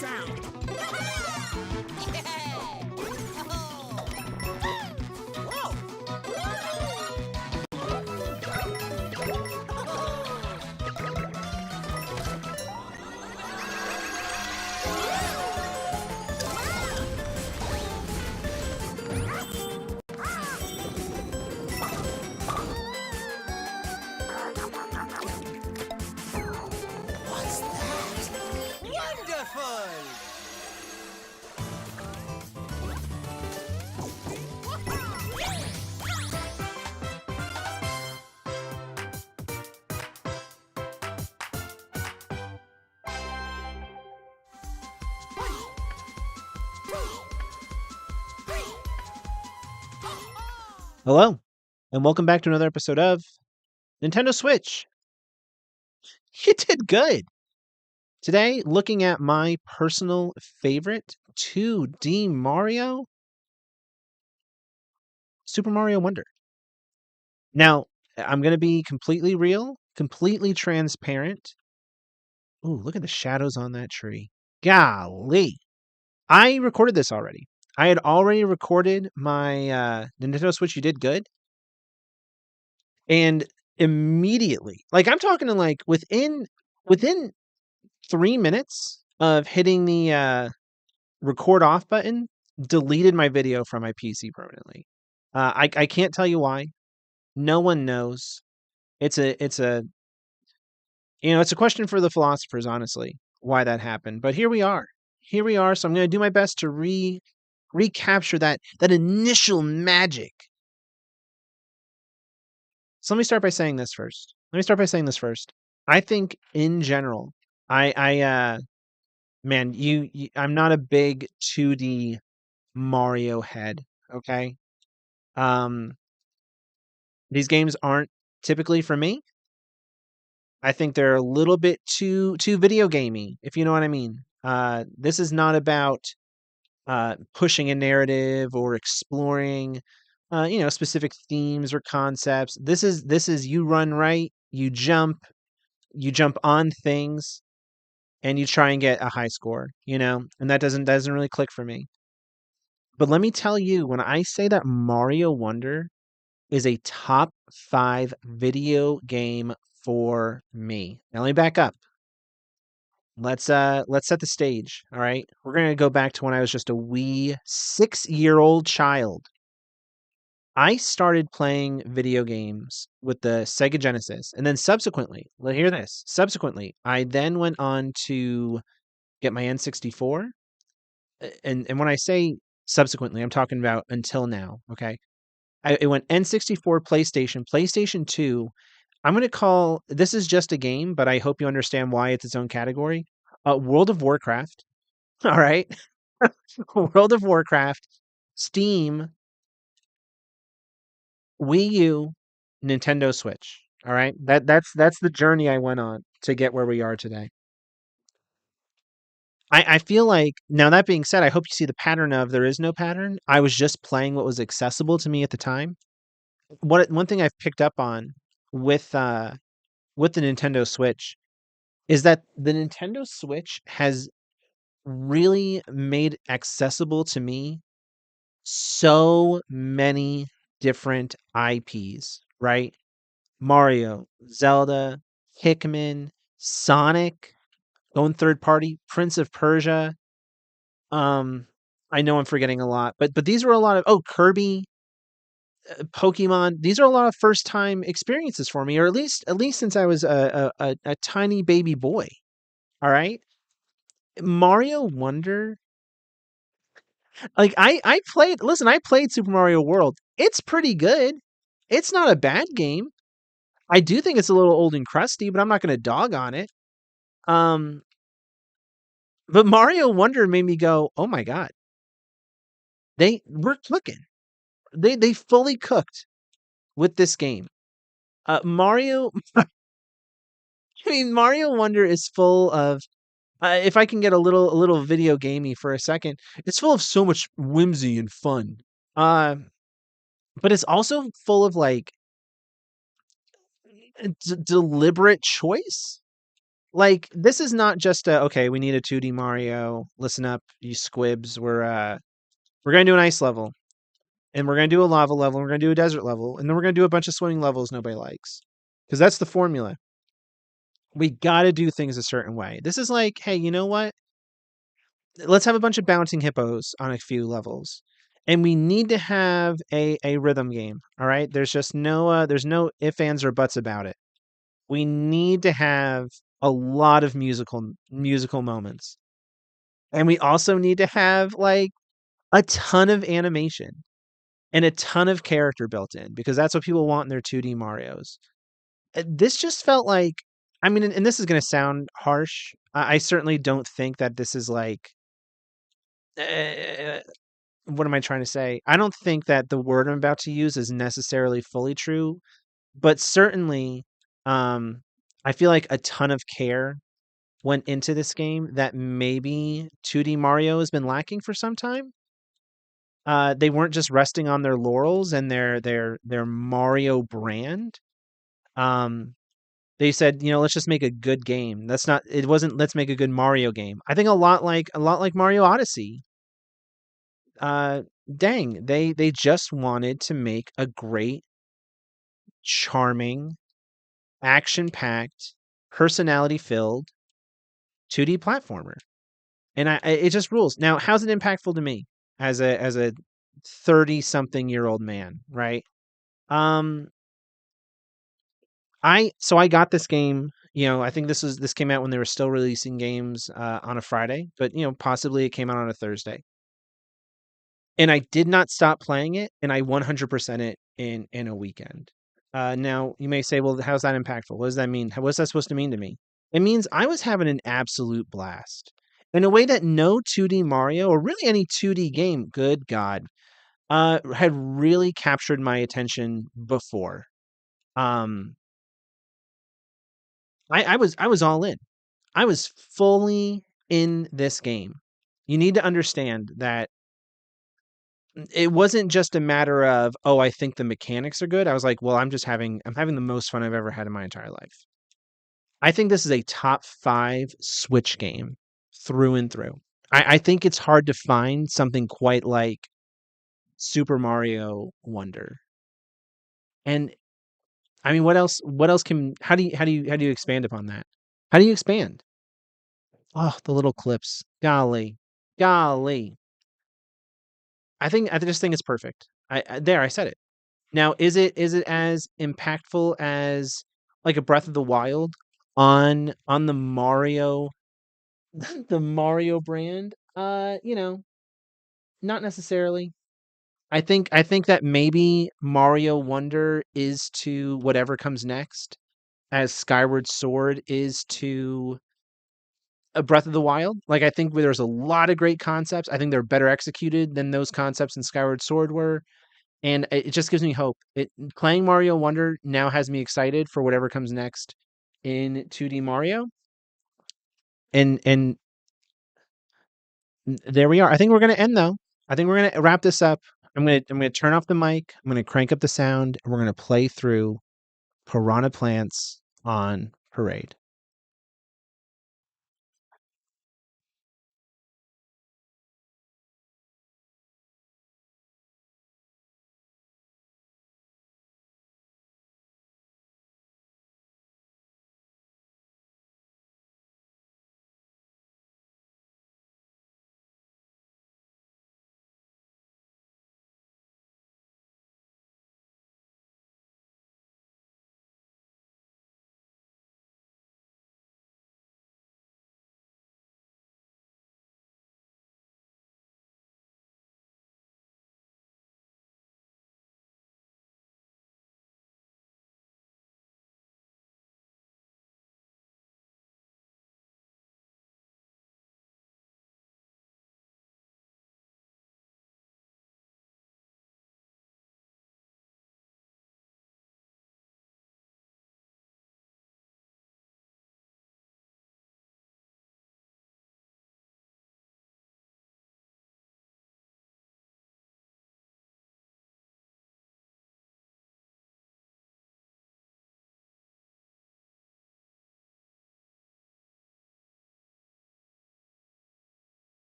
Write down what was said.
sound. What's that? Wonderful! Hello, and welcome back to another episode of Nintendo Switch. You did good. Today, looking at my personal favorite 2D Mario, Super Mario Wonder. Now, I'm going to be completely real, completely transparent. Ooh, look at the shadows on that tree. Golly. I recorded this already. I had already recorded my Nintendo Switch You Did Good. And immediately, like I'm talking to like within 3 minutes of hitting the record off button, deleted my video from my PC permanently. I can't tell you why. No one knows. It's a it's a question for the philosophers, honestly, why that happened. But here we are. Here we are. So I'm going to do my best to recapture that initial magic. So let me start by saying this first. I think in general, man, I'm not a big 2D Mario head, okay? Um, these games aren't typically for me. I think they're a little bit too video gamey, if you know what I mean. This is not about pushing a narrative or exploring specific themes or concepts. This is you run right, you jump on things, and you try and get a high score, and that doesn't really click for me. But let me tell you, when I say that Mario Wonder is a top 5 video game for me. Now let me back up. Let's set the stage, all right? We're going to go back to when I was just a wee 6-year-old child. I started playing video games with the Sega Genesis, and then subsequently, hear this. Subsequently, I then went on to get my N64. And when I say subsequently, I'm talking about until now, okay? It went N64, PlayStation 2. I'm going to call this is just a game, but I hope you understand why it's its own category. World of Warcraft. All right. World of Warcraft, Steam, Wii U, Nintendo Switch. All right. That's the journey I went on to get where we are today. I feel like, now that being said, I hope you see the pattern of there is no pattern. I was just playing what was accessible to me at the time. One thing I've picked up on with the Nintendo Switch is that the Nintendo Switch has really made accessible to me so many different IPs, right? Mario, Zelda, Pikmin, Sonic, going third party, Prince of Persia. I know I'm forgetting a lot, but these were a lot of Kirby, Pokemon. These are a lot of first time experiences for me, or at least since I was a tiny baby boy. All right, Mario Wonder. Like I played. Listen, I played Super Mario World. It's pretty good. It's not a bad game. I do think it's a little old and crusty, but I'm not going to dog on it. Um, but Mario Wonder made me go, "Oh my god, we're cooking. They fully cooked with this game." Mario. I mean, Mario Wonder is full of. If I can get a little video gamey for a second, it's full of so much whimsy and fun. But it's also full of like deliberate choice. Like, this is not just a, okay, we need a 2D Mario. Listen up, you squibs. We're gonna do an ice level, and we're gonna do a lava level, and we're gonna do a desert level, and then we're gonna do a bunch of swimming levels nobody likes. Because that's the formula. We gotta do things a certain way. This is like, hey, you know what? Let's have a bunch of bouncing hippos on a few levels. And we need to have a rhythm game. All right. There's no ifs, ands, or buts about it. We need to have a lot of musical moments. And we also need to have like a ton of animation and a ton of character built in because that's what people want in their 2D Marios. This just felt like, I mean, and this is going to sound harsh. I certainly don't think that this is like, uh, what am I trying to say? I don't think that the word I'm about to use is necessarily fully true, but certainly, um, I feel like a ton of care went into this game that maybe 2D Mario has been lacking for some time. They weren't just resting on their laurels and their Mario brand. Um, they said, you know, let's just make a good game. That's not. It wasn't. Let's make a good Mario game. I think a lot like Mario Odyssey. Uh, dang, they just wanted to make a great, charming, action-packed, personality-filled 2D platformer, and it just rules. Now, how's it impactful to me as a 30-something-year-old man, right? Um, I got this game, you know, I think this came out when they were still releasing games, on a Friday, but, you know, possibly it came out on a Thursday. And I did not stop playing it, and I 100% it in a weekend. Now you may say, "Well, how's that impactful? What does that mean? What's that supposed to mean to me?" It means I was having an absolute blast in a way that no 2D Mario or really any 2D game, good God, had really captured my attention before. Um, I was all in. I was fully in this game. You need to understand that it wasn't just a matter of, "Oh, I think the mechanics are good." I was like, "Well, I'm having the most fun I've ever had in my entire life." I think this is a top 5 Switch game through and through. I think it's hard to find something quite like Super Mario Wonder. And, I mean, what else can how do you expand upon that? How do you expand? Oh, the little clips. Golly. Golly. I just think it's perfect. I said it. Now, is it as impactful as like a Breath of the Wild on the Mario the Mario brand? You know, not necessarily. I think that maybe Mario Wonder is to whatever comes next, as Skyward Sword is to a Breath of the Wild. Like I think there's a lot of great concepts. I think they're better executed than those concepts in Skyward Sword were. And it just gives me hope. Playing Mario Wonder now has me excited for whatever comes next in 2D Mario. And there we are. I think we're gonna end though. I think we're gonna wrap this up. I'm gonna turn off the mic. I'm gonna crank up the sound, and we're gonna play through Piranha Plants on Parade.